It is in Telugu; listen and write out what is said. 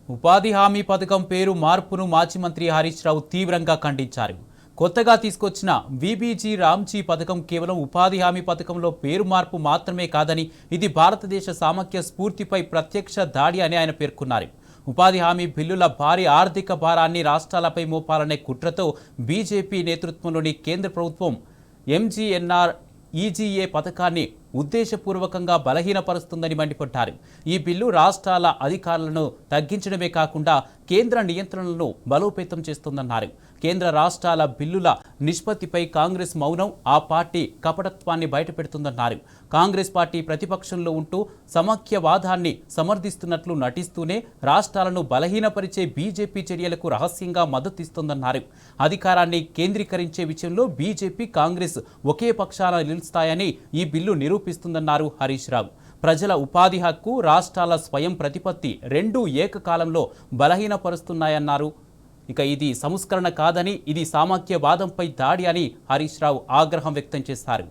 ఉపాధి హామీ పథకం పేరు మార్పును మాజీ మంత్రి హరీష్ రావు తీవ్రంగా ఖండించారు. కొత్తగా తీసుకొచ్చిన వీబీజీ రామ్జీ పథకం కేవలం ఉపాధి హామీ పథకంలో పేరు మార్పు మాత్రమే కాదని, ఇది భారతదేశ సామఖ్య స్ఫూర్తిపై ప్రత్యక్ష దాడి అని ఆయన పేర్కొన్నారు. ఉపాధి హామీ బిల్లుల భారీ ఆర్థిక భారాన్ని రాష్ట్రాలపై మోపాలనే కుట్రతో బీజేపీ నేతృత్వంలోని కేంద్ర ప్రభుత్వం ఎంజీఎన్ఆర్ ఈజీఏ పథకాన్ని ఉద్దేశపూర్వకంగా బలహీనపరుస్తుందని మండిపడ్డారు. ఈ బిల్లు రాష్ట్రాల అధికారులను తగ్గించడమే కాకుండా కేంద్ర నియంత్రణలను బలోపేతం చేస్తుందన్నారు. కేంద్ర రాష్ట్రాల బిల్లుల నిష్పత్తిపై కాంగ్రెస్ మౌనం ఆ పార్టీ కపటత్వాన్ని బయటపెడుతుందన్నారు. కాంగ్రెస్ పార్టీ ప్రతిపక్షంలో ఉంటూ సమాఖ్యవాదాన్ని సమర్థిస్తున్నట్లు నటిస్తూనే రాష్ట్రాలను బలహీనపరిచే బీజేపీ చర్యలకు రహస్యంగా మద్దతిస్తుందన్నారు. అధికారాన్ని కేంద్రీకరించే విషయంలో బీజేపీ, కాంగ్రెస్ ఒకే పక్షాన నిలుస్తాయని ఈ బిల్లు నిరూపిస్తుందన్నారు హరీష్ రావు. ప్రజల ఉపాధి హక్కు, రాష్ట్రాల స్వయం ప్రతిపత్తి రెండూ ఏకకాలంలో బలహీనపరుస్తున్నాయన్నారు. ఇక ఇది సంస్కరణ కాదని, ఇది సామఖ్యవాదంపై దాడి అని హరీష్ రావు ఆగ్రహం వ్యక్తం చేశారు.